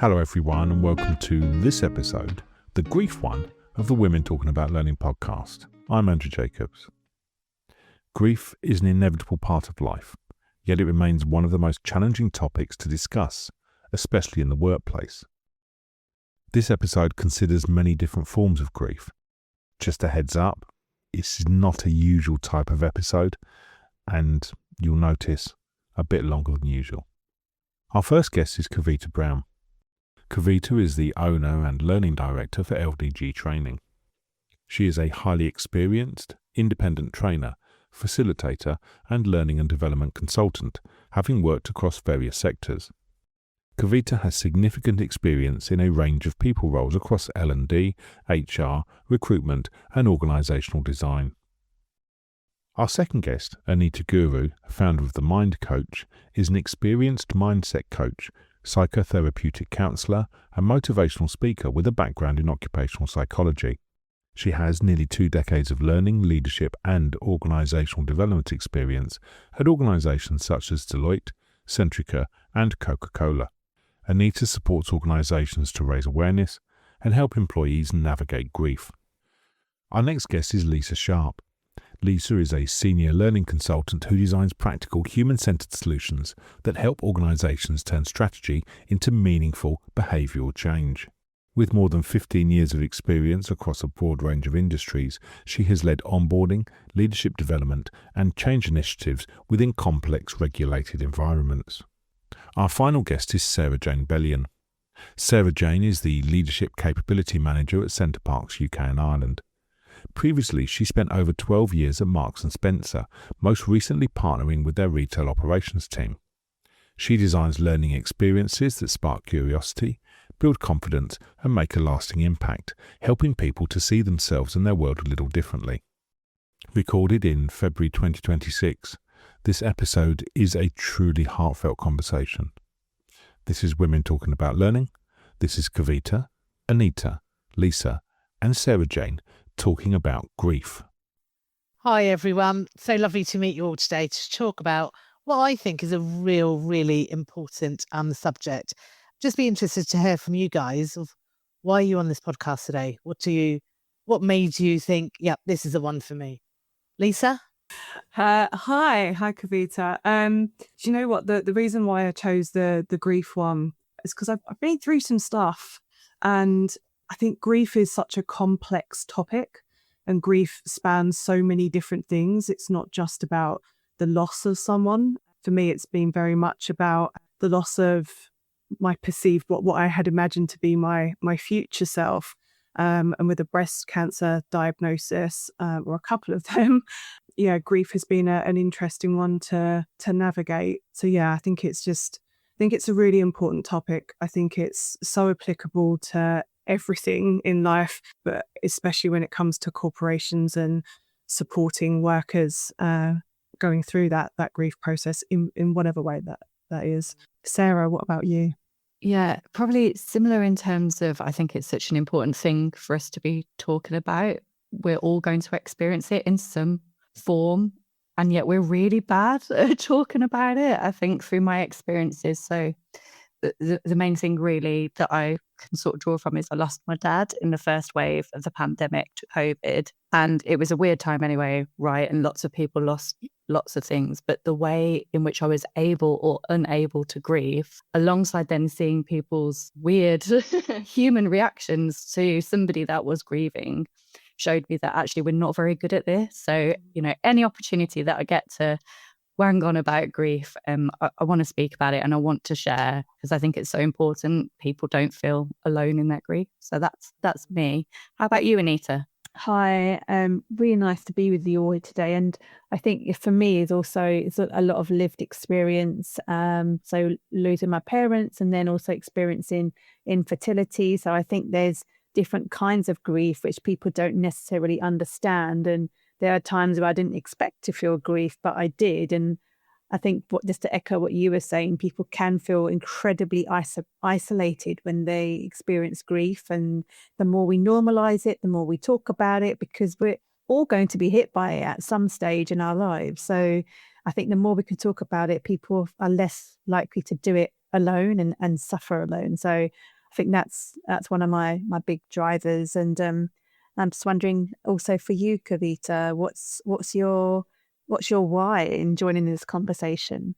Hello everyone and welcome to this episode, the grief one of the Women Talking About Learning podcast. I'm Andrew Jacobs. Grief is an inevitable part of life, yet it remains one of the most challenging topics to discuss, especially in the workplace. This episode considers many different forms of grief. Just a heads up, it's not a usual type of episode, and you'll notice a bit longer than usual. Our first guest is Kavita Brown. Kavita is the owner and learning director for LDG Training. She is a highly experienced, independent trainer, facilitator and learning and development consultant, having worked across various sectors. Kavita has significant experience in a range of people roles across L&D, HR, recruitment and organisational design. Our second guest, Anita Guru, founder of The Mind Coach, is an experienced mindset coach, psychotherapeutic counsellor and motivational speaker with a background in occupational psychology. She has nearly 2 decades of learning, leadership and organisational development experience at organisations such as Deloitte, Centrica and Coca-Cola. Anita supports organisations to raise awareness and help employees navigate grief. Our next guest is Lisa Sharp. Lisa is a senior learning consultant who designs practical, human-centered solutions that help organisations turn strategy into meaningful behavioural change. With more than 15 years of experience across a broad range of industries, she has led onboarding, leadership development and change initiatives within complex regulated environments. Our final guest is Sarah Jane Bellion. Sarah Jane is the Leadership Capability Manager at Center Parcs UK and Ireland. Previously, she spent over 12 years at Marks & Spencer, most recently partnering with their retail operations team. She designs learning experiences that spark curiosity, build confidence and make a lasting impact, helping people to see themselves and their world a little differently. Recorded in February 2026, this episode is a truly heartfelt conversation. This is Women Talking About Learning. This is Kavita, Anita, Lisa and Sarah Jane talking about grief. Hi everyone, so lovely to meet you all today to talk about what I think is a really important subject. Just be interested to hear from you guys of why are you on this podcast today? What made you think, yeah, this is the one for me? Lisa? Hi Kavita. Do you know what the reason why I chose the grief one is because I've been through some stuff, and I think grief is such a complex topic, and grief spans so many different things. It's not just about the loss of someone. For me, it's been very much about the loss of my perceived, what I had imagined to be my future self. And with a breast cancer diagnosis, or a couple of them, grief has been an interesting one to navigate. So I think it's a really important topic. I think it's so applicable to everything in life, but especially when it comes to corporations and supporting workers going through that grief process in whatever way that is. Sarah, what about you? Yeah, probably similar in terms of, I think it's such an important thing for us to be talking about. We're all going to experience it in some form, and yet we're really bad at talking about it, I think, through my experiences. So the main thing really that I can sort of draw from is I lost my dad in the first wave of the pandemic, COVID, and it was a weird time anyway, right? And lots of people lost lots of things, but the way in which I was able or unable to grieve, alongside then seeing people's weird human reactions to somebody that was grieving, showed me that actually we're not very good at this. So, any opportunity that I get to wang on about grief, I want to speak about it and I want to share, because I think it's so important people don't feel alone in that grief. So that's me. How about you, Anita? Hi, really nice to be with you all today. And I think for me it's a lot of lived experience. So losing my parents and then also experiencing infertility. So I think there's different kinds of grief which people don't necessarily understand. And there are times where I didn't expect to feel grief, but I did. And I think just to echo what you were saying, people can feel incredibly isolated when they experience grief. And the more we normalize it, the more we talk about it, because we're all going to be hit by it at some stage in our lives. So I think the more we can talk about it, people are less likely to do it alone and suffer alone. So I think that's one of my big drivers. And I'm just wondering also for you, Kavita, what's your why in joining this conversation?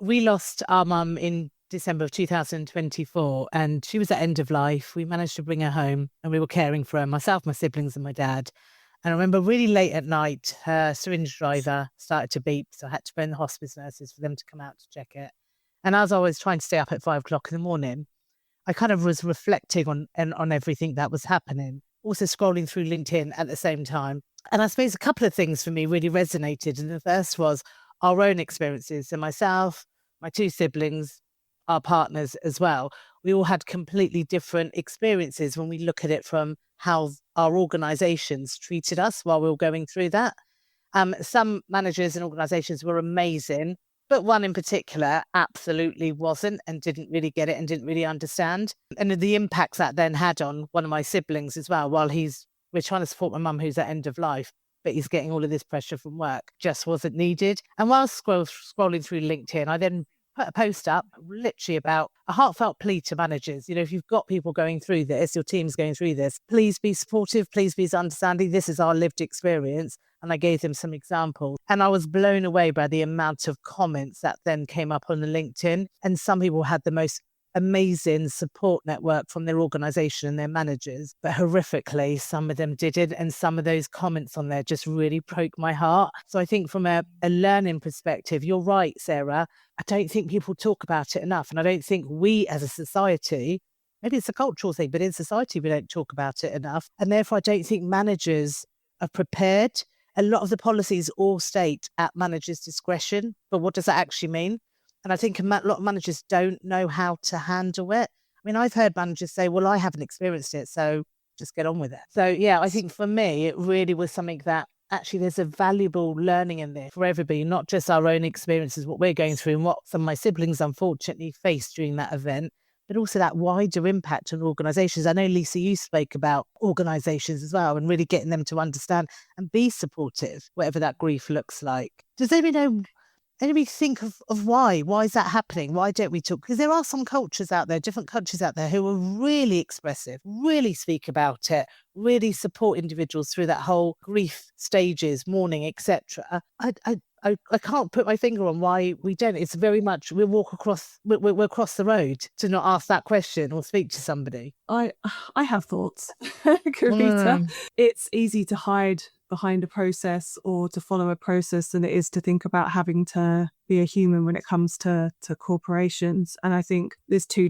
We lost our mum in December of 2024, and she was at end of life. We managed to bring her home, and we were caring for her, myself, my siblings, and my dad. And I remember really late at night, her syringe driver started to beep, so I had to phone the hospice nurses for them to come out to check it. And as I was trying to stay up at 5 o'clock in the morning, I kind of was reflecting on everything that was happening, also scrolling through LinkedIn at the same time. And I suppose a couple of things for me really resonated. And the first was our own experiences. So myself, my two siblings, our partners as well, we all had completely different experiences when we look at it from how our organisations treated us while we were going through that. Some managers and organisations were amazing, but one in particular absolutely wasn't and didn't really get it and didn't really understand. And the impacts that then had on one of my siblings as well, while we're trying to support my mum who's at end of life, but he's getting all of this pressure from work, just wasn't needed. And while scrolling through LinkedIn, I then put a post up literally about a heartfelt plea to managers. If you've got people going through this, your team's going through this, please be supportive, please be understanding. This is our lived experience. And I gave them some examples. And I was blown away by the amount of comments that then came up on the LinkedIn. And some people had the most amazing support network from their organisation and their managers, but horrifically, some of them didn't. And some of those comments on there just really broke my heart. So I think from a learning perspective, you're right, Sarah. I don't think people talk about it enough. And I don't think we as a society, maybe it's a cultural thing, but in society, we don't talk about it enough. And therefore, I don't think managers are prepared. A lot of the policies all state at managers' discretion, but what does that actually mean? And I think a lot of managers don't know how to handle it. I mean, I've heard managers say, well, I haven't experienced it, so just get on with it. So, yeah, I think for me, it really was something that actually there's a valuable learning in there for everybody, not just our own experiences, what we're going through and what some of my siblings unfortunately faced during that event, but also that wider impact on organisations. I know, Lisa, you spoke about organisations as well and really getting them to understand and be supportive, whatever that grief looks like. Does anybody think of why? Why is that happening? Why don't we talk? Because there are some cultures out there, different countries out there who are really expressive, really speak about it, really support individuals through that whole grief stages, mourning, etc. I can't put my finger on why we don't. It's very much we'll across the road to not ask that question or speak to somebody. I have thoughts, Kavita. It's easy to hide behind a process or to follow a process than it is to think about having to be a human when it comes to corporations. And I think there's two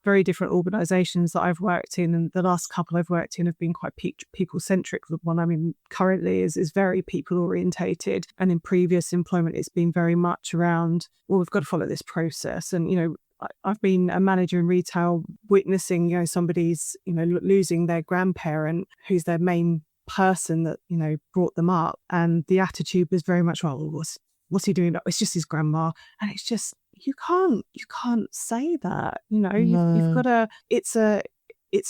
very different organisations that I've worked in, and the last couple I've worked in have been quite people-centric. The one I'm in currently is very people-orientated, and in previous employment it's been very much around, well, we've got to follow this process. And I've been a manager in retail witnessing somebody's losing their grandparent who's their main person that brought them up, and the attitude was very much, well, what's he doing? It's just his grandma. And it's just, you can't say that. You've got to, it's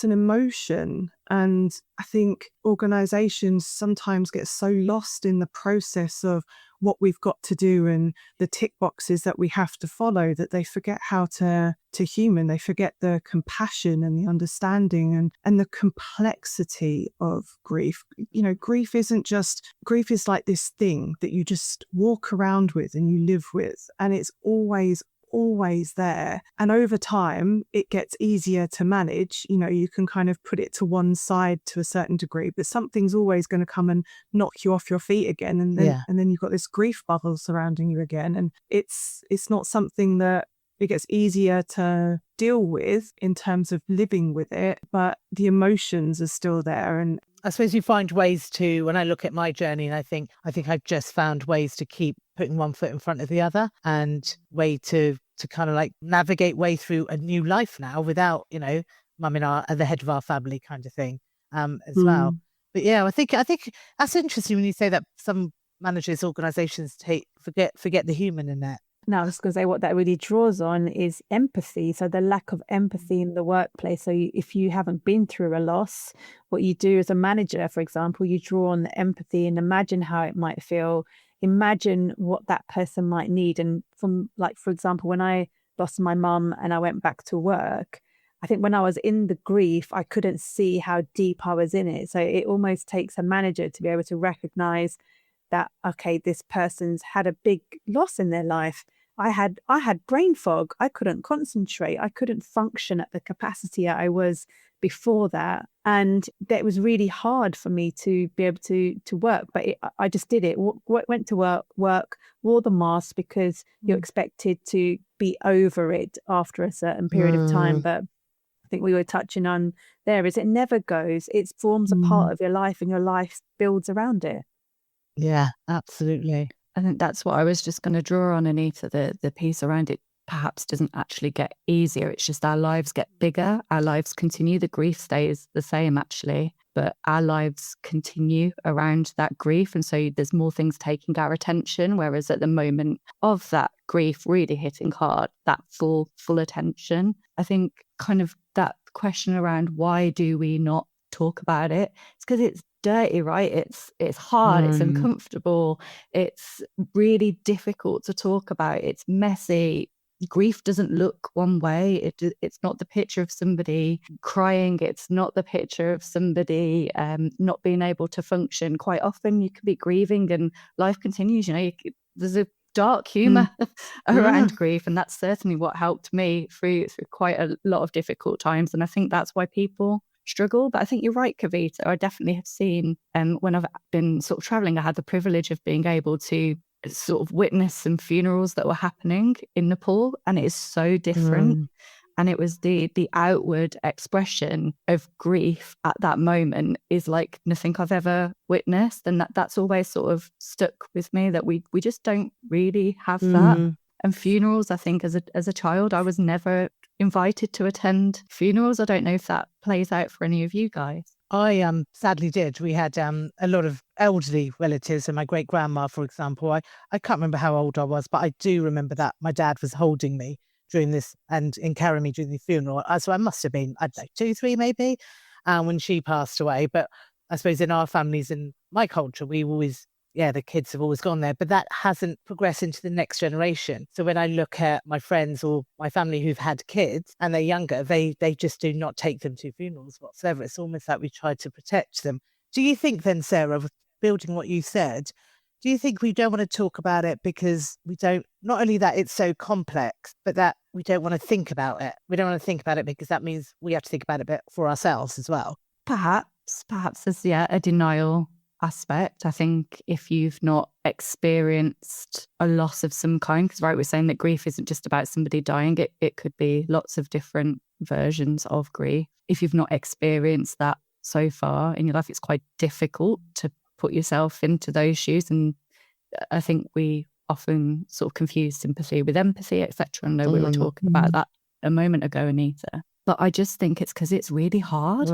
an emotion. And I think organizations sometimes get so lost in the process of what we've got to do and the tick boxes that we have to follow, that they forget how to human. They forget the compassion and the understanding and the complexity of grief. Grief is like this thing that you just walk around with and you live with, and it's always there. And over time, it gets easier to manage. You can kind of put it to one side to a certain degree, but something's always going to come and knock you off your feet again. And then you've got this grief bubble surrounding you again. And it's not something that it gets easier to deal with in terms of living with it, but the emotions are still there. And I suppose you find ways to, when I look at my journey, and I think I've just found ways to keep putting one foot in front of the other, and way to kind of like navigate way through a new life now without, mum at the head of our family kind of thing, as well. But yeah, I think that's interesting when you say that some managers, organisations forget the human in that. Now, I was going to say what that really draws on is empathy. So the lack of empathy in the workplace. So if you haven't been through a loss, what you do as a manager, for example, you draw on the empathy and imagine how it might feel. Imagine what that person might need. And for example, when I lost my mum and I went back to work, I think when I was in the grief, I couldn't see how deep I was in it. So it almost takes a manager to be able to recognize that, okay, this person's had a big loss in their life. I had brain fog. I couldn't concentrate. I couldn't function at the capacity I was before that. And that was really hard for me to be able to work. But I just did it. Went to work, wore the mask because you're expected to be over it after a certain period of time. But I think we were touching on there is it never goes. It forms a part of your life and your life builds around it. Yeah, absolutely. I think that's what I was just going to draw on, Anita. The piece around it perhaps doesn't actually get easier. It's just our lives get bigger. Our lives continue. The grief stays the same, actually, but our lives continue around that grief. And so there's more things taking our attention. Whereas at the moment of that grief really hitting hard, that full attention, I think kind of that question around why do we not talk about it? It's because it's dirty, right? It's hard, it's uncomfortable, it's really difficult to talk about, it's messy. Grief doesn't look one way. It's not the picture of somebody crying, it's not the picture of somebody not being able to function. Quite often you could be grieving and life continues, there's a dark humor around grief, and that's certainly what helped me through quite a lot of difficult times. And I think that's why people struggle. But I think you're right, Kavita. I definitely have seen when I've been sort of traveling, I had the privilege of being able to sort of witness some funerals that were happening in Nepal, and it is so different. And it was the outward expression of grief at that moment is like nothing I've ever witnessed, and that's always sort of stuck with me, that we just don't really have that. And funerals, I think as a child, I was never invited to attend funerals. I don't know if that plays out for any of you guys. I sadly did. We had a lot of elderly relatives, and my great grandma, for example. I can't remember how old I was, but I do remember that my dad was holding me during this and carrying me during the funeral. So I must have been, I don't know, 2, 3 maybe, when she passed away. But I suppose in our families, in my culture, we always, the kids have always gone there, but that hasn't progressed into the next generation. So when I look at my friends or my family who've had kids and they're younger, they just do not take them to funerals whatsoever. It's almost like we try to protect them. Do you think then, Sarah, building what you said, do you think we don't want to talk about it because we don't, not only that it's so complex, but that we don't want to think about it? We don't want to think about it because that means we have to think about it a bit for ourselves as well. Perhaps there's a denial aspect. I think if you've not experienced a loss of some kind, because we're saying that grief isn't just about somebody dying, it could be lots of different versions of grief. If you've not experienced that so far in your life, it's quite difficult to put yourself into those shoes. And I think we often sort of confuse sympathy with empathy, etc. I know we were talking about that a moment ago, Anita. But I just think it's because it's really hard.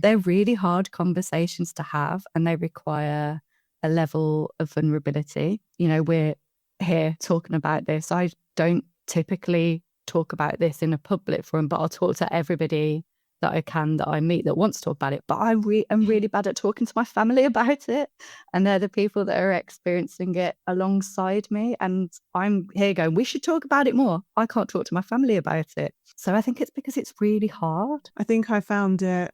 They're really hard conversations to have, and they require a level of vulnerability. We're here talking about this. I don't typically talk about this in a public forum, but I'll talk to everybody that I meet that wants to talk about it. But I'm really bad at talking to my family about it. And they're the people that are experiencing it alongside me. And I'm here going, we should talk about it more. I can't talk to my family about it. So I think it's because it's really hard. I think I found it,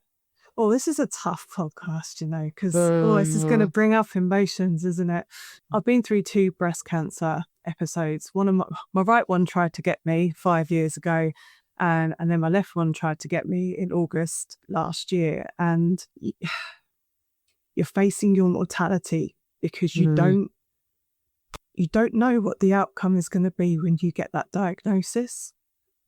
this is a tough podcast, because this is going to bring up emotions, isn't it? I've been through 2 breast cancer episodes. One of my right one tried to get me 5 years ago. And then my left one tried to get me in August last year. And you're facing your mortality because you don't know what the outcome is going to be when you get that diagnosis.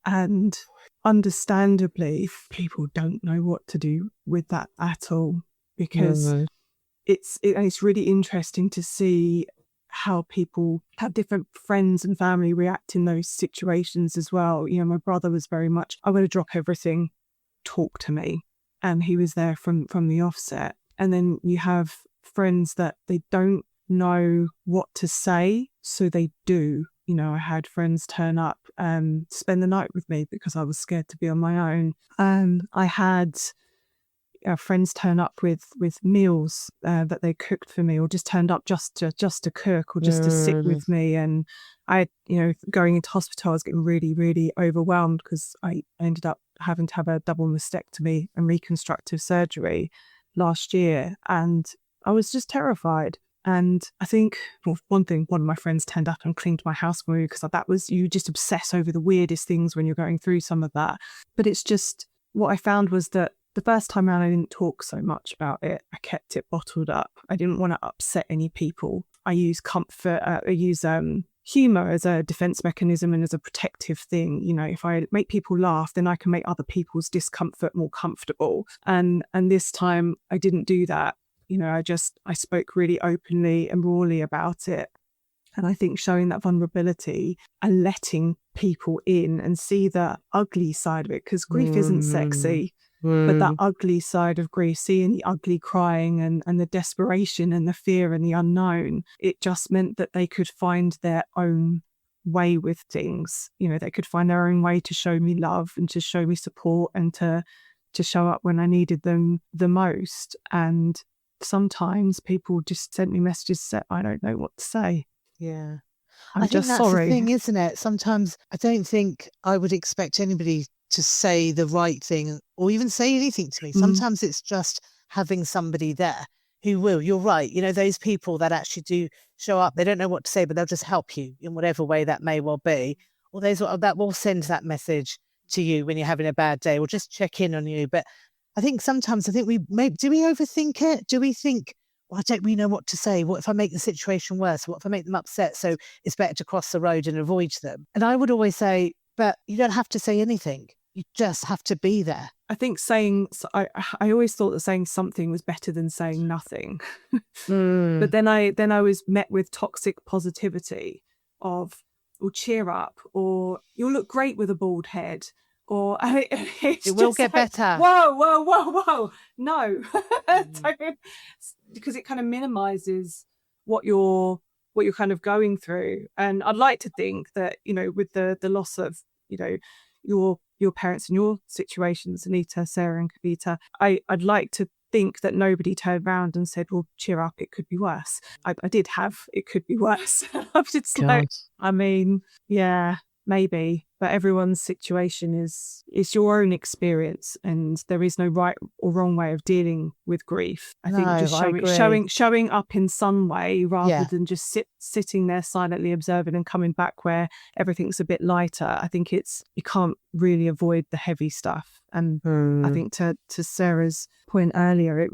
And understandably, people don't know what to do with that at all, because it's really interesting to see how people have different friends and family react in those situations as well. My brother was very much, I'm going to drop everything, talk to me. And he was there from the offset. And then you have friends that they don't know what to say, so they do. I had friends turn up and spend the night with me because I was scared to be on my own. I had friends turn up with meals that they cooked for me, or just turned up just to cook, or just to sit with me. And I, going into hospital, I was getting really, really overwhelmed because I ended up having to have a double mastectomy and reconstructive surgery last year, and I was just terrified. And I think, well, one of my friends turned up and cleaned my house for me, because that was, you just obsess over the weirdest things when you're going through some of that. But it's just, what I found was that the first time around I didn't talk so much about it. I kept it bottled up. I didn't want to upset any people. I use comfort, I use humour as a defence mechanism and as a protective thing. You know, if I make people laugh, then I can make other people's discomfort more comfortable. And this time I didn't do that. You know, I spoke really openly and rawly about it. And I think showing that vulnerability and letting people in and see the ugly side of it, because grief isn't sexy, but that ugly side of grief, seeing the ugly crying and the desperation and the fear and the unknown, it just meant that they could find their own way with things. You know, they could find their own way to show me love and to show me support and to show up when I needed them the most. And sometimes people just sent me messages that I don't know what to say. Yeah. I'm I just think that's sorry. the thing, isn't it? Sometimes I don't think I would expect anybody to say the right thing or even say anything to me. Sometimes it's just having somebody there who will. You're right. You know, those people that actually do show up, they don't know what to say, but they'll just help you in whatever way that may well be. Or those that will send that message to you when you're having a bad day, or just check in on you. But I think sometimes, do we overthink it? Do we think, well, don't we know what to say? What if I make the situation worse? What if I make them upset? So it's better to cross the road and avoid them. And I would always say, but you don't have to say anything. You just have to be there. I think I always thought that saying something was better than saying nothing. But then I was met with toxic positivity of, or cheer up, or you'll look great with a bald head, or It will get better. Whoa. No, because it kind of minimizes what you're kind of going through. And I'd like to think that, you know, with the loss of, you know, your parents and your situations, Anita, Sarah and Kavita, I'd like to think that nobody turned around and said, well, cheer up, it could be worse. I did have, it could be worse. I mean, yeah, maybe, but everyone's situation is your own experience, and there is no right or wrong way of dealing with grief. I think just showing up in some way rather than just sitting there silently observing and coming back where everything's a bit lighter. I think you can't really avoid the heavy stuff. And I think to Sarah's point earlier,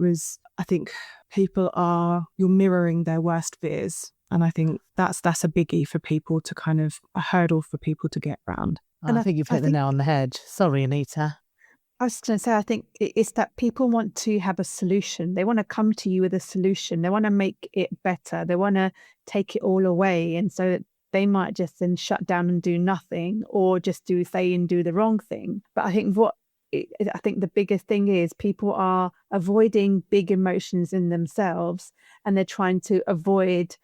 I think you're mirroring their worst fears. And I think that's a biggie for people to kind of, a hurdle for people to get around. And I think you've hit the nail on the head. Sorry, Anita. I was going to say, I think it's that people want to have a solution. They want to come to you with a solution. They want to make it better. They want to take it all away. And so they might just then shut down and do nothing, or just do the wrong thing. But I think I think the biggest thing is people are avoiding big emotions in themselves, and they're trying to avoid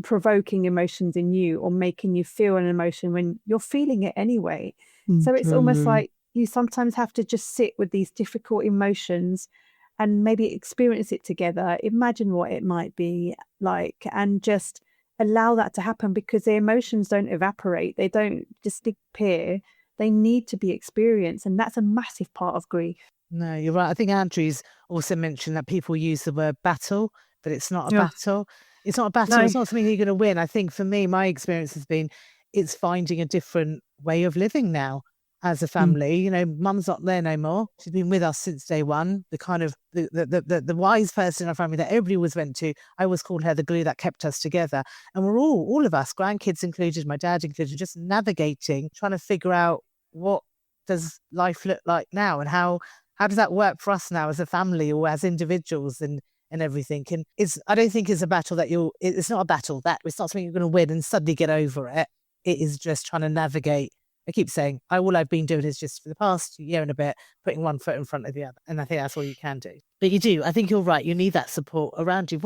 provoking emotions in you or making you feel an emotion when you're feeling it anyway. So it's almost like you sometimes have to just sit with these difficult emotions and maybe experience it together, imagine what it might be like, and just allow that to happen, because the emotions don't evaporate, they don't just disappear, they need to be experienced, and that's a massive part of grief. No, you're right. I think Andrew's also mentioned that people use the word battle, but it's not a battle. It's not a battle. No. It's not something you're going to win. I think for me, my experience has been it's finding a different way of living now as a family. You know, Mum's not there no more. She's been with us since day one. The kind of the wise person in our family that everybody always went to. I always called her the glue that kept us together. And we're all of us, grandkids included, my dad included, just navigating, trying to figure out what does life look like now, and how does that work for us now as a family or as individuals and everything. And I don't think it's a battle it's not a battle, that it's not something you're going to win and suddenly get over it. It is just trying to navigate. I keep saying, all I've been doing is just for the past year and a bit, putting one foot in front of the other. And I think that's all you can do. But you do. I think you're right. You need that support around you.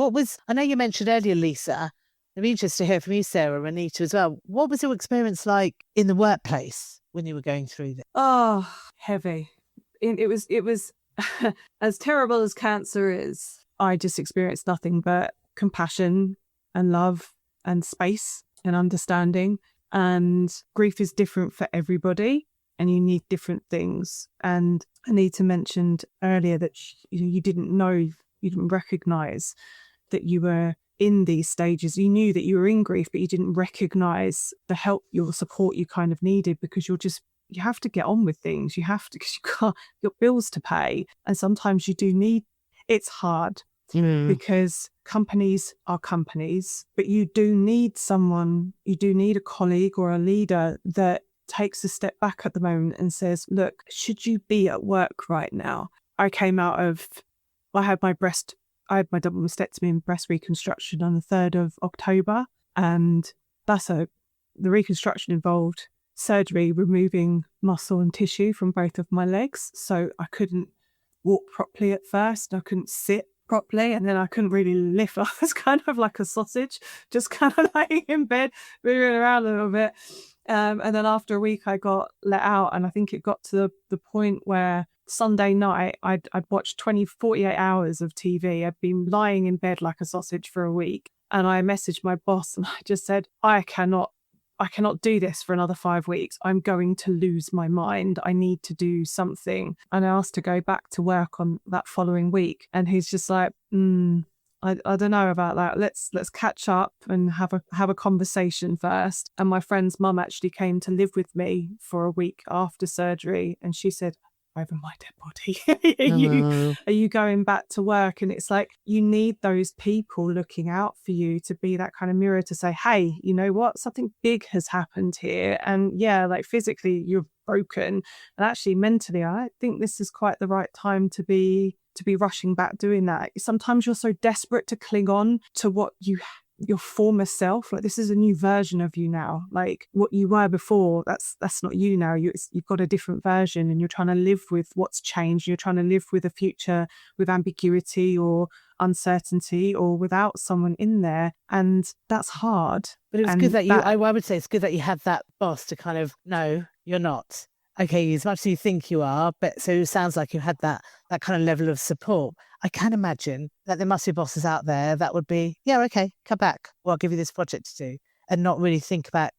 I know you mentioned earlier, Lisa, I'd be interested to hear from you, Sarah, and Anita as well. What was your experience like in the workplace when you were going through this? Oh, heavy. It was as terrible as cancer is. I just experienced nothing but compassion and love and space and understanding. And grief is different for everybody. and you need different things. And Anita mentioned earlier that you didn't know, you didn't recognize that you were in these stages. You knew that you were in grief, but you didn't recognize the help, your support you kind of needed, because you have to get on with things. You have to, because you can't, you've got bills to pay. And sometimes you do need, it's hard because companies are companies, but you do need someone, you do need a colleague or a leader that takes a step back at the moment and says, look, should you be at work right now? I had my double mastectomy and breast reconstruction on the 3rd of October. And the reconstruction involved surgery, removing muscle and tissue from both of my legs. So I couldn't walk properly at first. I couldn't sit properly, and then I couldn't really lift. I was kind of like a sausage, just kind of laying in bed, moving around a little bit. And then after a week, I got let out, and I think it got to the point where Sunday night, I'd watched 48 hours of TV. I'd been lying in bed like a sausage for a week, and I messaged my boss, and I just said, I cannot do this for another 5 weeks. I'm going to lose my mind. I need to do something. And I asked to go back to work on that following week. And he's just like, I don't know about that. Let's catch up and have a conversation first. And my friend's mum actually came to live with me for a week after surgery. And she said, over my dead body. Are you going back to work? And it's like, you need those people looking out for you to be that kind of mirror to say, hey, you know what? Something big has happened here. And yeah, like physically you're broken. And actually mentally, I think this is quite the right time to be rushing back doing that. Sometimes you're so desperate to cling on to what your former self, like this is a new version of you now, like what you were before, that's not you now. You've got a different version, and you're trying to live with what's changed. You're trying to live with a future with ambiguity or uncertainty or without someone in there, and that's hard. But it was good that I would say it's good that you had that boss to kind of, no, you're not. Okay, as much as you think you are, but so it sounds like you had that kind of level of support. I can imagine that there must be bosses out there that would be, yeah, okay, come back, or I'll give you this project to do, and not really think about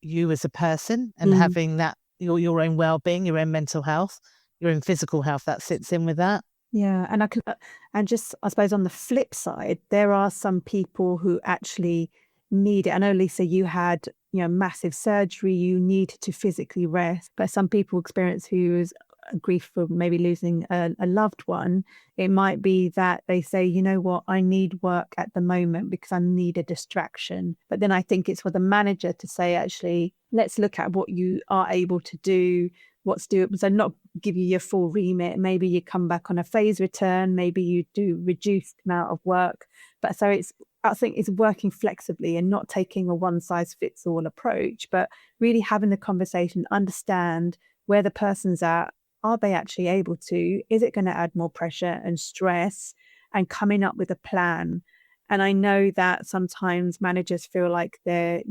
you as a person and having that, your own well-being, your own mental health, your own physical health that sits in with that. Yeah, and I suppose on the flip side, there are some people who actually need it. I know, Lisa, you had massive surgery, you need to physically rest, but some people experience who's grief for maybe losing a loved one. It might be that they say, you know what, I need work at the moment because I need a distraction. But then I think it's for the manager to say, actually, let's look at what you are able to do, what's doable. So not give you your full remit. Maybe you come back on a phase return, maybe you do reduced amount of work. But so I think it's working flexibly and not taking a one size fits all approach, but really having the conversation, understand where the person's at. Are they actually able to? Is it going to add more pressure and stress? And coming up with a plan. And I know that sometimes managers feel like they're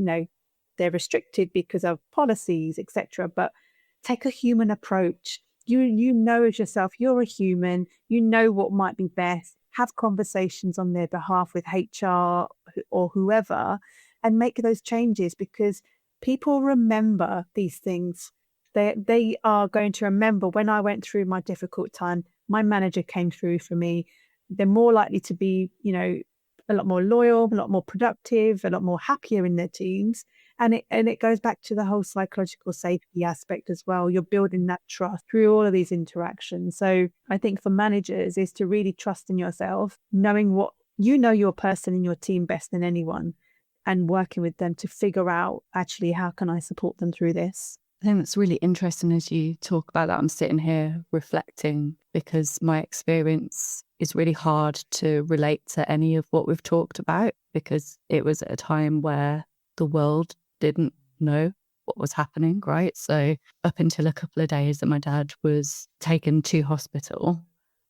restricted because of policies, etc. But take a human approach. You know as yourself, you're a human. You know what might be best. Have conversations on their behalf with HR or whoever, and make those changes, because people remember these things. They are going to remember when I went through my difficult time, my manager came through for me. They're more likely to be, a lot more loyal, a lot more productive, a lot more happier in their teams. And it goes back to the whole psychological safety aspect as well. You're building that trust through all of these interactions. So I think for managers is to really trust in yourself, knowing what your person in your team best than anyone, and working with them to figure out, actually, how can I support them through this? I think that's really interesting as you talk about that. I'm sitting here reflecting because my experience is really hard to relate to any of what we've talked about, because it was at a time where the world didn't know what was happening, right? So up until a couple of days that my dad was taken to hospital,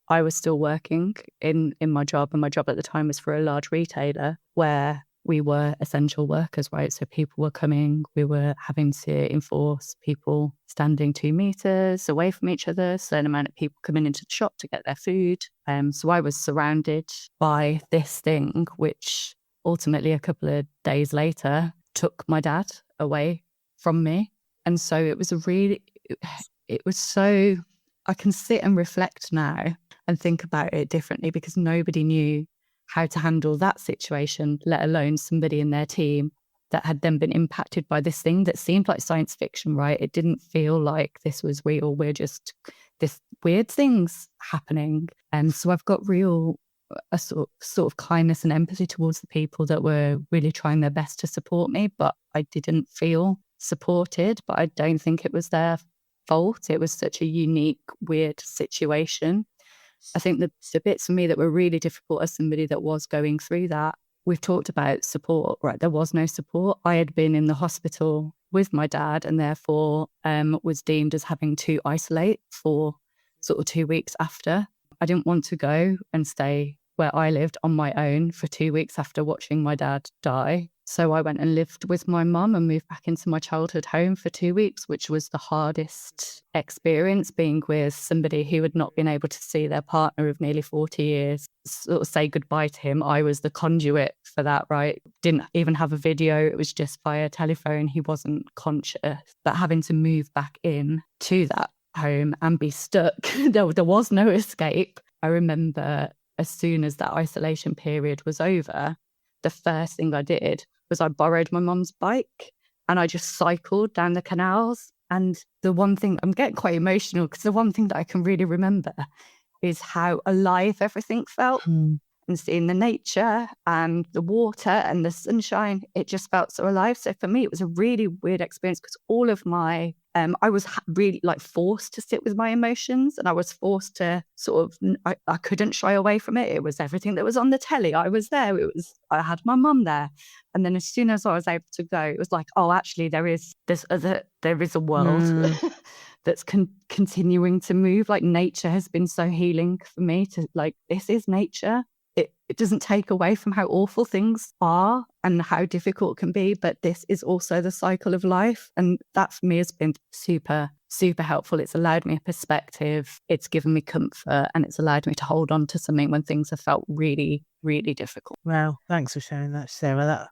I was still working in my job, and my job at the time was for a large retailer where we were essential workers, right? So people were coming, we were having to enforce people standing 2 meters away from each other, certain amount of people coming into the shop to get their food. So I was surrounded by this thing, which ultimately a couple of days later took my dad away from me. And so it was it was so, I can sit and reflect now and think about it differently, because nobody knew how to handle that situation, let alone somebody in their team that had then been impacted by this thing that seemed like science fiction, right? It didn't feel like this was real. We're just this weird things happening. And so I've got a sort of kindness and empathy towards the people that were really trying their best to support me, but I didn't feel supported. But I don't think it was their fault. It was such a unique, weird situation. I think the bits for me that were really difficult as somebody that was going through that, we've talked about support, right? There was no support. I had been in the hospital with my dad and therefore was deemed as having to isolate for sort of 2 weeks after. I didn't want to go and stay where I lived on my own for 2 weeks after watching my dad die. So I went and lived with my mum and moved back into my childhood home for 2 weeks, which was the hardest experience, being with somebody who had not been able to see their partner of nearly 40 years, sort of say goodbye to him. I was the conduit for that, right? Didn't even have a video. It was just via telephone. He wasn't conscious. But having to move back in to that home and be stuck, there was no escape. I remember as soon as that isolation period was over, the first thing I did was I borrowed my mum's bike and I just cycled down the canals. And the one thing, I'm getting quite emotional because the one thing that I can really remember is how alive everything felt. And seeing the nature and the water and the sunshine, it just felt so alive. So for me, it was a really weird experience because all of my, I was really like forced to sit with my emotions, and I was forced to sort of, I couldn't shy away from it. It was everything that was on the telly. I was there. I had my mum there. And then as soon as I was able to go, it was like, oh, actually there is a world that's continuing to move. Like nature has been so healing for me to like, this is nature. It doesn't take away from how awful things are and how difficult it can be, but this is also the cycle of life. And that for me has been super, super helpful. It's allowed me a perspective, it's given me comfort, and it's allowed me to hold on to something when things have felt really, really difficult. Wow, thanks for sharing that, Sarah. That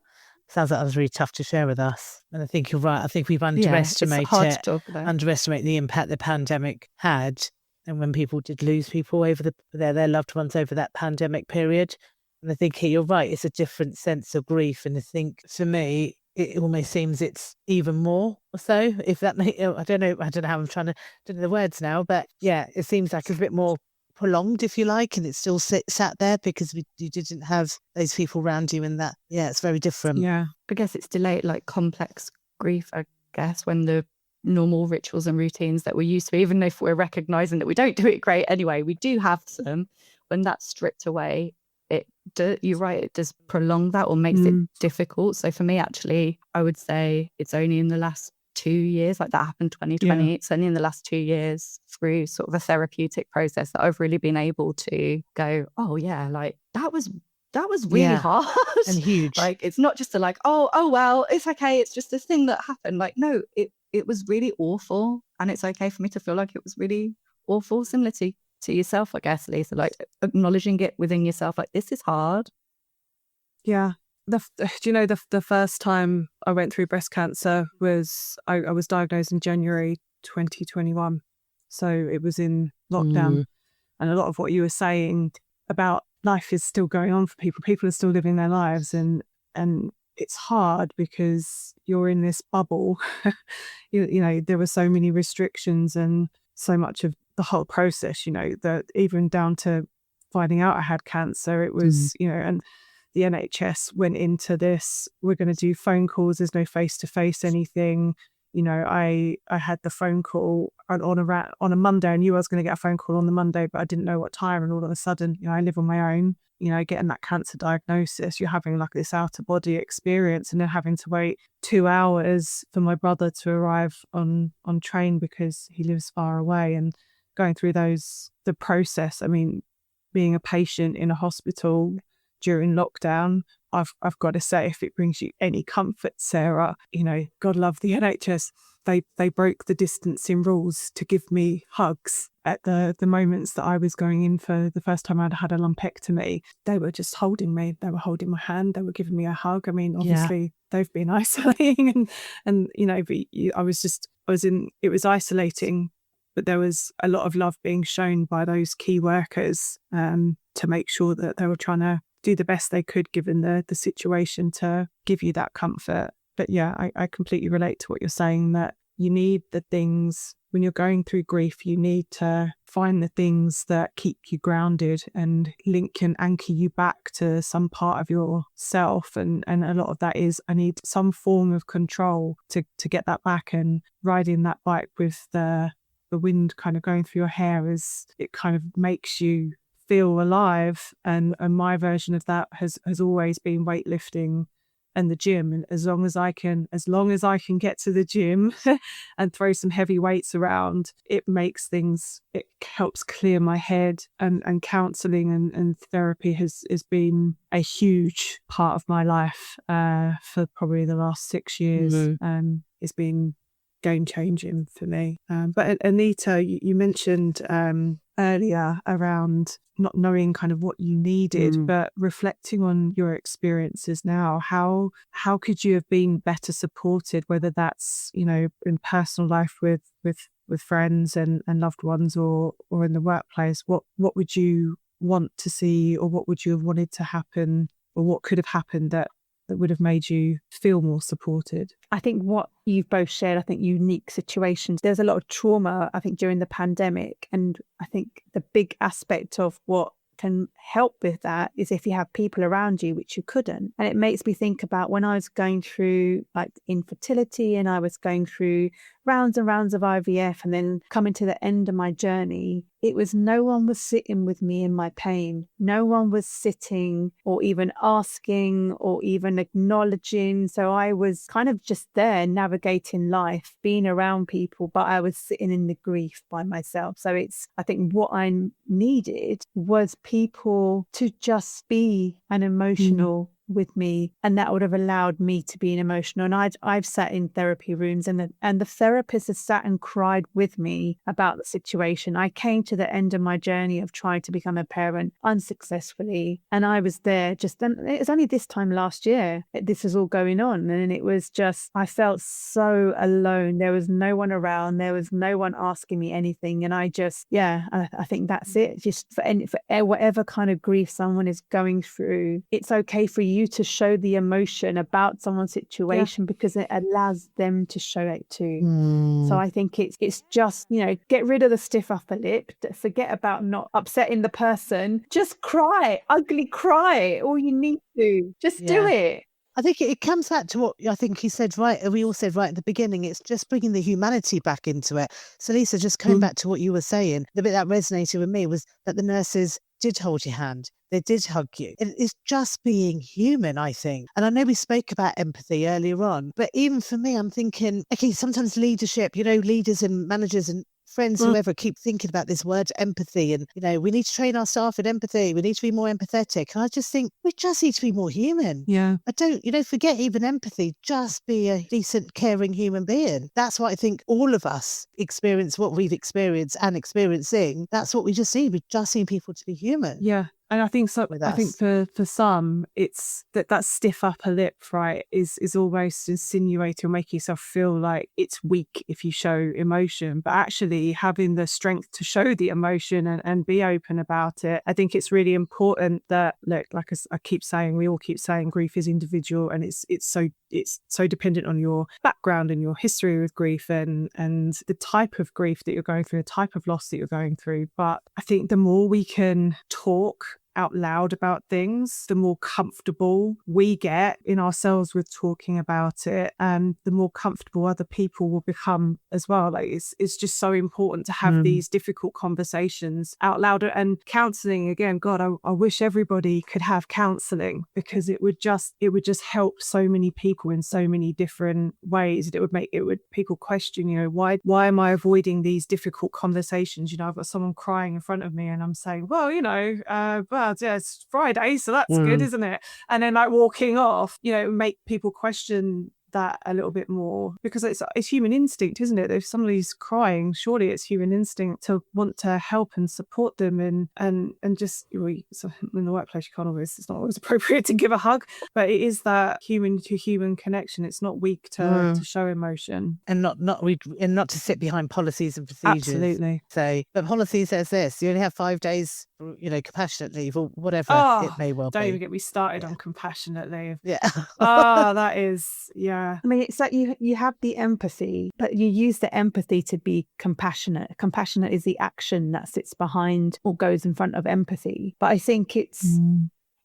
sounds like that was really tough to share with us. And I think you're right. I think we've underestimated underestimate the impact the pandemic had. And when people did lose people over their loved ones over that pandemic period. And I think you're right, it's a different sense of grief. And I think for me, it almost seems it's even more or so, if that may, I don't know how I'm trying to, don't know the words now, but yeah, it seems like it's a bit more prolonged, if you like, and it still sat there because you didn't have those people around you, and that, yeah, it's very different. Yeah. I guess it's delayed, like complex grief, I guess, when the normal rituals and routines that we're used to, even if we're recognizing that we don't do it great anyway, we do have some. When that's stripped away, you're right, it does prolong that or makes it difficult. So for me, actually, I would say it's only in the last 2 years, like that happened 2020, it's only in the last 2 years through sort of a therapeutic process that I've really been able to go, oh yeah, like that was really hard and huge. Like it's not just oh well, it's okay, it's just this thing that happened. Like no, it was really awful, and it's okay for me to feel like it was really awful, similar to yourself, I guess, Lisa, like acknowledging it within yourself, like this is hard. Yeah. Do you know the first time I went through breast cancer was I was diagnosed in January 2021. So it was in lockdown. And a lot of what you were saying about life is still going on for people. People are still living their lives, and it's hard because you're in this bubble. you know, there were so many restrictions and so much of the whole process, you know, that even down to finding out I had cancer, it was, you know, and the NHS went into this, we're going to do phone calls, there's no face-to-face anything. You know, I had the phone call on a Monday. I knew I was going to get a phone call on the Monday, but I didn't know what time. And all of a sudden, you know, I live on my own, you know, getting that cancer diagnosis, you're having like this out of body experience, and then having to wait 2 hours for my brother to arrive on train because he lives far away, and going through the process. I mean, being a patient in a hospital during lockdown, I've got to say, if it brings you any comfort, Sarah, you know, God love the NHS. They broke the distancing rules to give me hugs at the moments that I was going in for the first time I'd had a lumpectomy. They were just holding me. They were holding my hand. They were giving me a hug. I mean, obviously they've been isolating and you know, but I was just it was isolating, but there was a lot of love being shown by those key workers to make sure that they were trying to do the best they could given the situation to give you that comfort. But yeah, I completely relate to what you're saying, that you need the things when you're going through grief. You need to find the things that keep you grounded and link and anchor you back to some part of yourself. And a lot of that is, I need some form of control to get that back. And riding that bike with the wind kind of going through your hair, it kind of makes you feel alive. And my version of that has always been weightlifting and the gym. And as long as I can get to the gym and throw some heavy weights around, it helps clear my head. And counselling and therapy has been a huge part of my life for probably the last 6 years. It's been game changing for me. But Anita, you mentioned earlier around not knowing kind of what you needed, but reflecting on your experiences now, how could you have been better supported, whether that's, in personal life with friends and loved ones, or in the workplace? What would you want to see, or what would you have wanted to happen, or what could have happened that would have made you feel more supported? I think what you've both shared, I think unique situations. There's a lot of trauma, I think, during the pandemic. And I think the big aspect of what can help with that is if you have people around you, which you couldn't. And it makes me think about when I was going through like infertility, and I was going through rounds and rounds of IVF, and then coming to the end of my journey, it was no one was sitting with me in my pain. No one was sitting or even asking or even acknowledging. So I was kind of just there navigating life, being around people, but I was sitting in the grief by myself. So I think what I needed was people to just be an emotional with me, and that would have allowed me to be an emotional. And I've sat in therapy rooms, and the therapist has sat and cried with me about the situation. I came to the end of my journey of trying to become a parent unsuccessfully, and I was there it was only this time last year this was all going on, and it was just, I felt so alone. There was no one around, there was no one asking me anything, and I think that's it. Just for whatever kind of grief someone is going through, it's okay for you to show the emotion about someone's situation, because it allows them to show it too. So I think it's just, get rid of the stiff upper lip, forget about not upsetting the person, just cry, ugly cry, all you need to just do it. I think it comes back to what I think he said, right? We all said right at the beginning, it's just bringing the humanity back into it. So Lisa, just coming back to what you were saying, the bit that resonated with me was that the nurses did hold your hand. They did hug you. It's just being human, I think. And I know we spoke about empathy earlier on, but even for me, I'm thinking, okay, sometimes leadership, leaders and managers and friends, whoever, keep thinking about this word empathy, and we need to train our staff in empathy, we need to be more empathetic. And I just think we just need to be more human. I don't forget even empathy, just be a decent, caring human being. That's what I think all of us experience, what we've experienced and experiencing. That's what we just need. We just need people to be human. And I think so. I think for some, it's that stiff upper lip, right, is almost insinuating or making yourself feel like it's weak if you show emotion. But actually, having the strength to show the emotion and be open about it, I think it's really important that, look, like I keep saying, we all keep saying, grief is individual, and it's so dependent on your background and your history with grief and the type of grief that you're going through, the type of loss that you're going through. But I think the more we can talk out loud about things, the more comfortable we get in ourselves with talking about it, and the more comfortable other people will become as well. Like it's just so important to have these difficult conversations out loud. And counselling, again, God, I wish everybody could have counselling, because it would just help so many people in so many different ways. It would people question, why am I avoiding these difficult conversations? I've got someone crying in front of me, and I'm saying, well, it's Friday, so that's good, isn't it? And then like walking off, make people question that a little bit more, because it's human instinct, isn't it? If somebody's crying, surely it's human instinct to want to help and support them, and just so in the workplace you can't always, it's not always appropriate to give a hug, but it is that human to human connection. It's not weak to show emotion, and not to sit behind policies and procedures. Absolutely. So, but policy says this: you only have 5 days, compassionate leave or whatever it may well be. Don't even get me started on compassionate leave. Yeah. That is, yeah. I mean, it's like you have the empathy, but you use the empathy to be compassionate. Compassionate is the action that sits behind or goes in front of empathy. But I think it's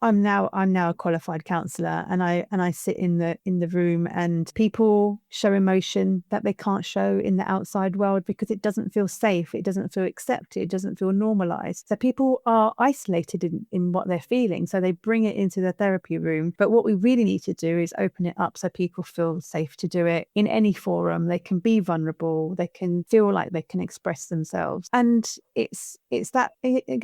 I'm now a qualified counsellor, and I sit in the room, and people show emotion that they can't show in the outside world because it doesn't feel safe, it doesn't feel accepted, it doesn't feel normalised. So people are isolated in what they're feeling, so they bring it into the therapy room. But what we really need to do is open it up so people feel safe to do it in any forum. They can be vulnerable, they can feel like they can express themselves, and it's that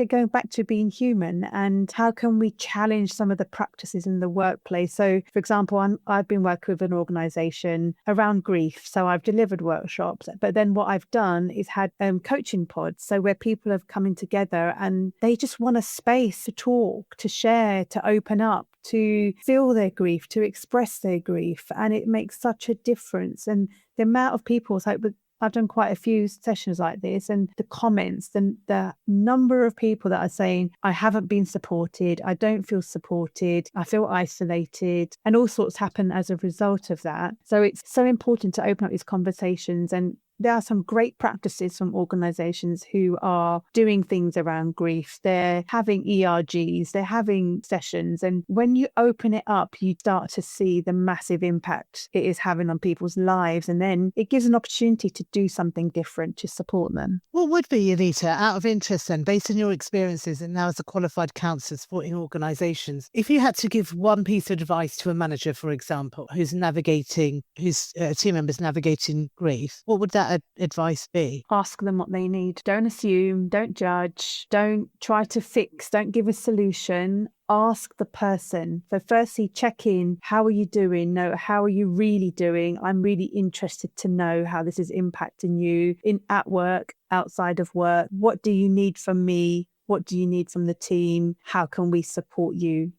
going back to being human, and how can we challenge some of the practices in the workplace. So, for example, I've been working with an organisation around grief. So I've delivered workshops, but then what I've done is had coaching pods. So where people have come in together and they just want a space to talk, to share, to open up, to feel their grief, to express their grief. And it makes such a difference. And the amount of people, so I've done quite a few sessions like this, and the comments, the number of people that are saying, I haven't been supported, I don't feel supported, I feel isolated, and all sorts happen as a result of that. So it's so important to open up these conversations. And there are some great practices from organisations who are doing things around grief. They're having ERGs, they're having sessions. And when you open it up, you start to see the massive impact it is having on people's lives. And then it gives an opportunity to do something different to support them. What would be, Anita, out of interest then, based on your experiences and now as a qualified counsellor supporting organisations, if you had to give one piece of advice to a manager, for example, whose team members navigating grief, what would that advice be? Ask them what they need. Don't assume, don't judge, don't try to fix, don't give a solution. Ask the person. So firstly, check in. How are you doing? No, how are you really doing? I'm really interested to know how this is impacting you at work, outside of work. What do you need from me? What do you need from the team? How can we support you?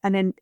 And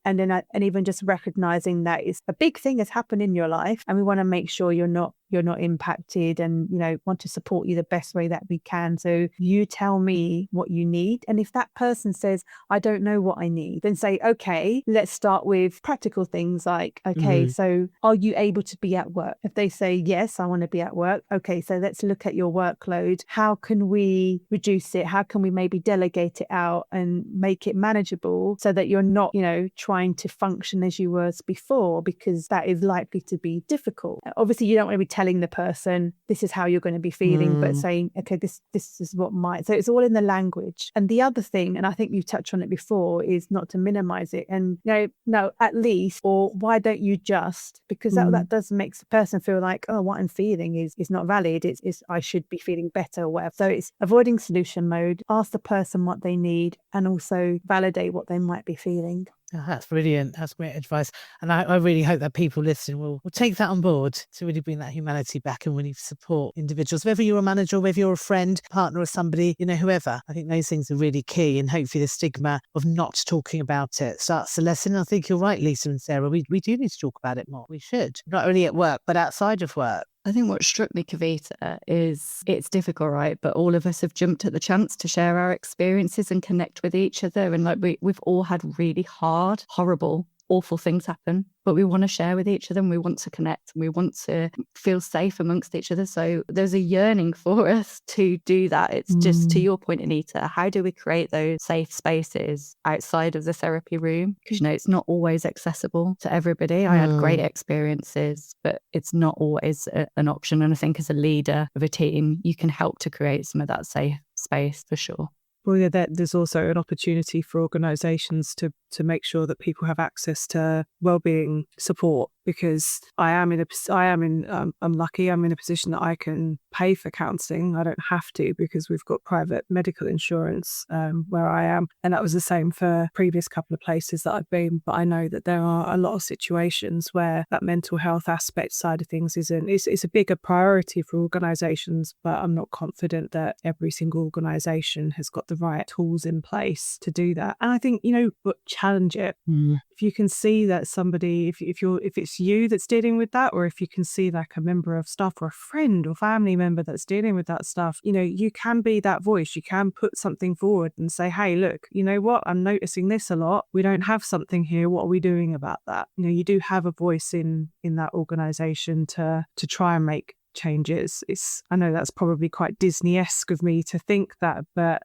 even just recognizing that it's a big thing that's happened in your life, and we want to make sure you're not impacted, and want to support you the best way that we can. So you tell me what you need, and if that person says, I don't know what I need, then say, okay, let's start with practical things like, okay, so are you able to be at work? If they say yes, I want to be at work, okay, so let's look at your workload. How can we reduce it? How can we maybe delegate it out and make it manageable so that you're not trying to function as you were before, because that is likely to be difficult. Obviously you don't want to be telling the person this is how you're going to be feeling, but saying, okay, this is what so it's all in the language. And the other thing, and I think you've touched on it before, is not to minimize it, and no, at least, or why don't you just, because that does make the person feel like, oh, what I'm feeling is not valid, it's I should be feeling better or whatever. So it's avoiding solution mode, ask the person what they need, and also validate what they might be feeling. Oh, that's brilliant. That's great advice. And I really hope that people listening will take that on board to really bring that humanity back and really support individuals, whether you're a manager, whether you're a friend, partner or somebody, whoever. I think those things are really key, and hopefully the stigma of not talking about it starts to lessen. I think you're right, Lisa and Sarah. We do need to talk about it more. We should, not only at work, but outside of work. I think what struck me, Kavita, is it's difficult, right? But all of us have jumped at the chance to share our experiences and connect with each other. And we've all had really hard, horrible, awful things happen. But we want to share with each other, and we want to connect, and we want to feel safe amongst each other. So there's a yearning for us to do that. It's just, to your point, Anita, how do we create those safe spaces outside of the therapy room? Because, it's not always accessible to everybody. I had great experiences, but it's not always an option. And I think as a leader of a team, you can help to create some of that safe space for sure. Well, yeah, there's also an opportunity for organisations to make sure that people have access to wellbeing support because I'm lucky. I'm in a position that I can pay for counselling. I don't have to because we've got private medical insurance where I am, and that was the same for previous couple of places that I've been. But I know that there are a lot of situations where that mental health aspect side of things it's a bigger priority for organisations, but I'm not confident that every single organisation has got the right tools in place to do that. And I think, but challenge it. If you can see that somebody, if it's you that's dealing with that, or if you can see like a member of staff or a friend or family member that's dealing with that stuff, you can be that voice. You can put something forward and say, hey, look, you know what? I'm noticing this a lot. We don't have something here. What are we doing about that? You do have a voice in that organisation to try and make changes. I know that's probably quite Disney-esque of me to think that, but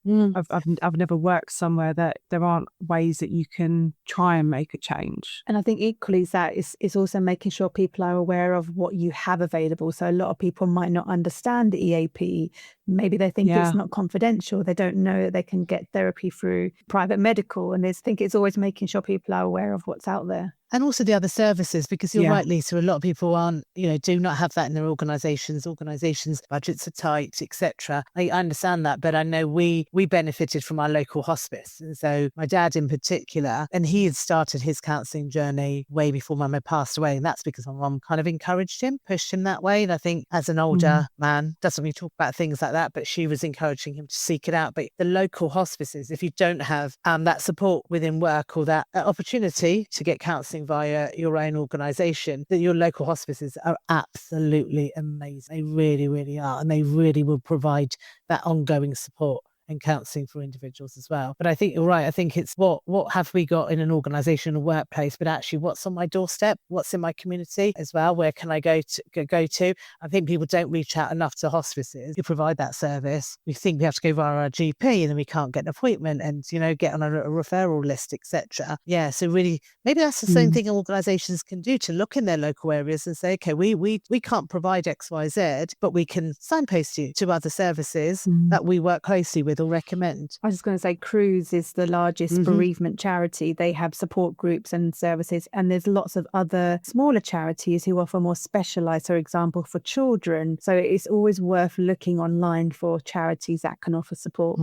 I've never worked somewhere that there aren't ways that you can try and make a change. And I think equally that is also making sure people are aware of what you have available. So a lot of people might not understand the EAP. Maybe they think it's not confidential. They don't know that they can get therapy through private medical. And I think it's always making sure people are aware of what's out there. And also the other services, because you're right, Lisa, a lot of people do not have that in their organisations. Organisations' budgets are tight, etc. I understand that, but I know we benefited from our local hospice. And so my dad in particular, and he had started his counselling journey way before Mum had passed away. And that's because my mum kind of encouraged him, pushed him that way. And I think as an older man, doesn't really talk about things like that, but she was encouraging him to seek it out. But the local hospices, if you don't have that support within work or that opportunity to get counselling via your own organisation, that your local hospices are absolutely amazing. They really, really are. And they really will provide that ongoing support and counselling for individuals as well. But I think you're right. I think it's what have we got in an organisation, a workplace, but actually what's on my doorstep, what's in my community as well, where can I go to? I think people don't reach out enough to hospices who provide that service. We think we have to go via our GP and then we can't get an appointment and, get on a referral list, etc. Yeah, so really, maybe that's the same thing organisations can do, to look in their local areas and say, okay, we can't provide X, Y, Z, but we can signpost you to other services that we work closely with or recommend. I was just going to say, Cruise is the largest bereavement charity. They have support groups and services, and there's lots of other smaller charities who offer more specialised, for example, for children. So it's always worth looking online for charities that can offer support.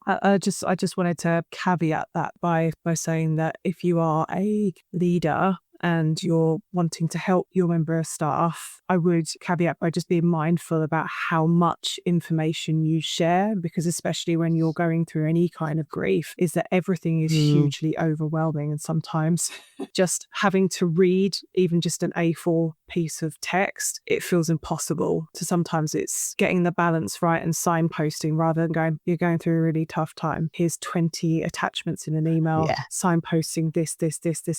I just wanted to caveat that by saying that if you are a leader and you're wanting to help your member of staff, I would caveat by just being mindful about how much information you share, because especially when you're going through any kind of grief, is that everything is hugely overwhelming. And sometimes just having to read even just an A4 piece of text, it feels impossible. So sometimes it's getting the balance right and signposting rather than going, you're going through a really tough time. Here's 20 attachments in an email, signposting this,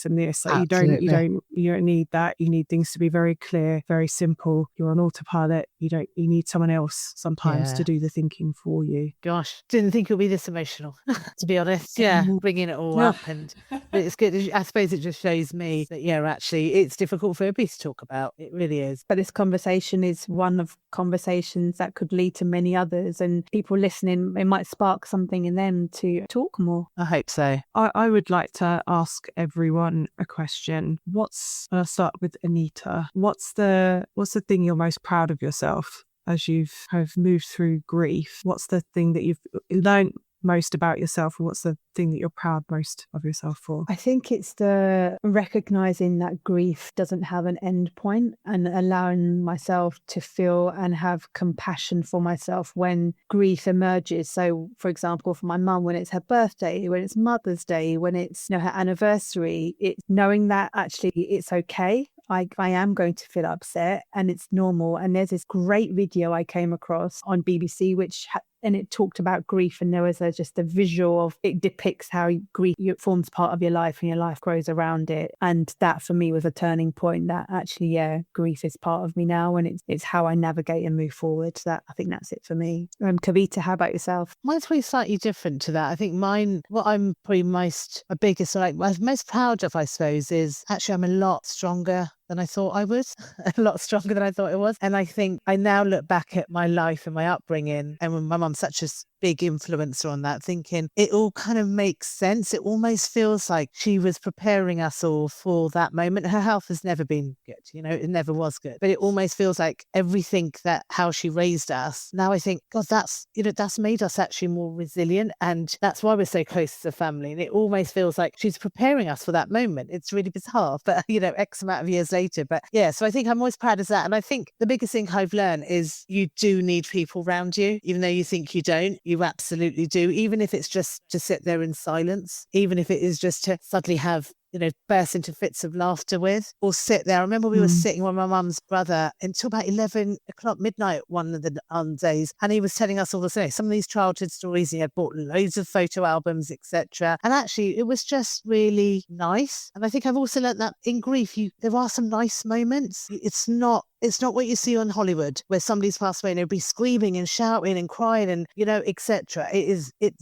and this. Like you don't need that. You need things to be very clear, very simple. You're on autopilot. You need someone else sometimes to do the thinking for you. Gosh, didn't think it would be this emotional, to be honest. Yeah, bringing it all up, and it's good. I suppose it just shows me that actually it's difficult for everybody to talk about. It really is. But this conversation is one of conversations that could lead to many others, and people listening, it might spark something in them to talk more. I hope so. I would like to ask everyone a question. I'll start with Anita. What's the thing you're most proud of yourself as you've kind of moved through grief? What's the thing that you've learned most about yourself, and what's the thing that you're proud most of yourself for? I think it's the recognizing that grief doesn't have an end point, and allowing myself to feel and have compassion for myself when grief emerges. So, for example, for my mum, when it's her birthday, when it's Mother's Day, when it's her anniversary, it's knowing that actually it's okay. I am going to feel upset and it's normal. And there's this great video I came across on BBC, and it talked about grief, and there was just a visual of it depicts how grief forms part of your life and your life grows around it. And that for me was a turning point, that actually, grief is part of me now, and it's how I navigate and move forward. So I think that's it for me. Kavita, how about yourself? Mine's probably slightly different to that. I think mine, what I'm probably most proud of, I suppose, is actually I'm a lot stronger than I thought I was, a lot stronger than I thought it was. And I think I now look back at my life and my upbringing, and when my mum's such a big influencer on that, thinking it all kind of makes sense. It almost feels like she was preparing us all for that moment. Her health has never been good, it never was good, but it almost feels like everything that how she raised us. Now I think, God, that's made us actually more resilient, and that's why we're so close as a family. And it almost feels like she's preparing us for that moment. It's really bizarre, but X amount of years later. But yeah, so I think I'm always proud of that. And I think the biggest thing I've learned is you do need people around you, even though you think you don't. You absolutely do, even if it's just to sit there in silence, even if it is just to suddenly have burst into fits of laughter with, or sit there. I remember we were sitting with my mum's brother until about 11 o'clock midnight one of the days, and he was telling us all the same, some of these childhood stories. He had bought loads of photo albums, etc. And actually, it was just really nice. And I think I've also learned that in grief, there are some nice moments. It's not what you see on Hollywood, where somebody's passed away and they'll be screaming and shouting and crying and etc.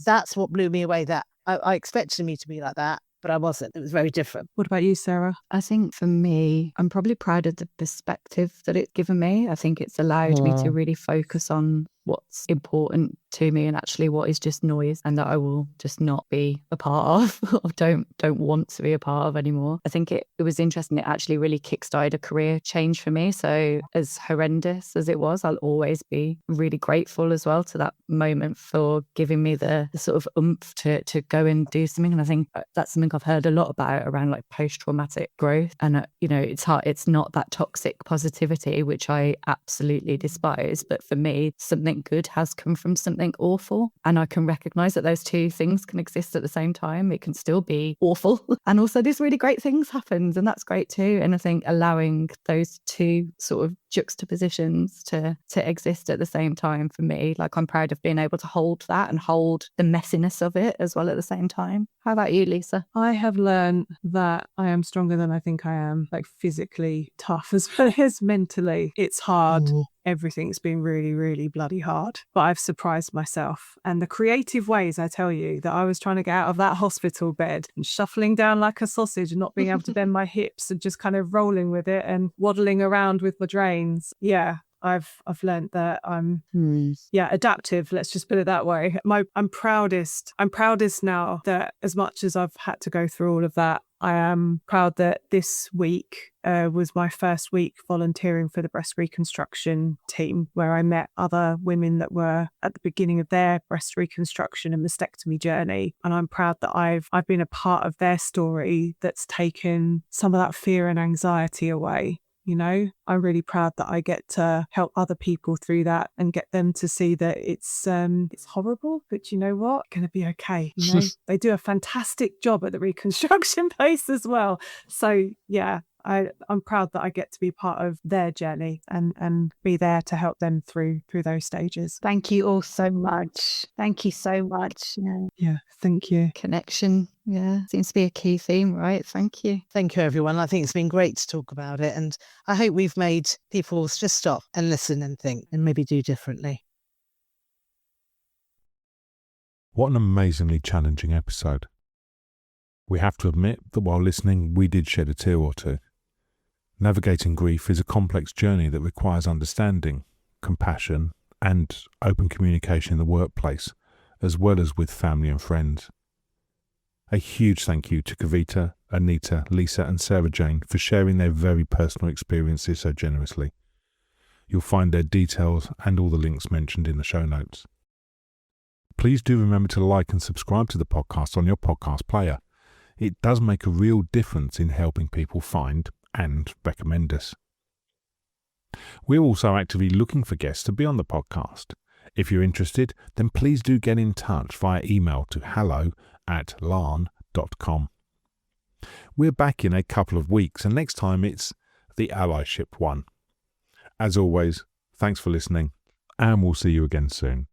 That's what blew me away. That I expected me to be like that, but I wasn't. It was very different. What about you, Sarah? I think for me, I'm probably proud of the perspective that it's given me. I think it's allowed me to really focus on what's important to me and actually what is just noise, and that I will just not be a part of or don't want to be a part of anymore. I think it was interesting. It actually really kickstarted a career change for me. So as horrendous as it was, I'll always be really grateful as well to that moment for giving me the sort of oomph to go and do something. And I think that's something I've heard a lot about around like post-traumatic growth. And it's hard. It's not that toxic positivity, which I absolutely despise. But for me, something good has come from something awful, and I can recognize that those two things can exist at the same time. It can still be awful and also these really great things happened, and that's great too. And I think allowing those two sort of juxtapositions to exist at the same time, for me, like, I'm proud of being able to hold that and hold the messiness of it as well at the same time. How about you, Lisa? I have learned that I am stronger than I think I am, like physically tough as well as mentally. It's hard. Everything's been really, really bloody hard, but I've surprised myself. And the creative ways, I tell you, that I was trying to get out of that hospital bed and shuffling down like a sausage and not being able to bend my hips and just kind of rolling with it and waddling around with my drains. Yeah. I've learned that I'm adaptive. Let's just put it that way. I'm proudest now that, as much as I've had to go through all of that, I am proud that this week was my first week volunteering for the breast reconstruction team, where I met other women that were at the beginning of their breast reconstruction and mastectomy journey. And I'm proud that I've been a part of their story that's taken some of that fear and anxiety away. I'm really proud that I get to help other people through that and get them to see that it's horrible, but you know what? It's going to be okay. They do a fantastic job at the reconstruction place as well. So yeah, I'm proud that I get to be part of their journey and be there to help them through those stages. Thank you all so much. Thank you so much. Yeah, thank you. Connection. Yeah, seems to be a key theme, right? Thank you. Thank you, everyone. I think it's been great to talk about it, and I hope we've made people just stop and listen and think and maybe do differently. What an amazingly challenging episode. We have to admit that while listening, we did shed a tear or two. Navigating grief is a complex journey that requires understanding, compassion, and open communication in the workplace, as well as with family and friends. A huge thank you to Kavita, Anita, Lisa and Sarah Jane for sharing their very personal experiences so generously. You'll find their details and all the links mentioned in the show notes. Please do remember to like and subscribe to the podcast on your podcast player. It does make a real difference in helping people find and recommend us. We're also actively looking for guests to be on the podcast. If you're interested, then please do get in touch via email to hello@larn.com. We're back in a couple of weeks, and next time it's the Allyship one. As always, thanks for listening, and we'll see you again soon.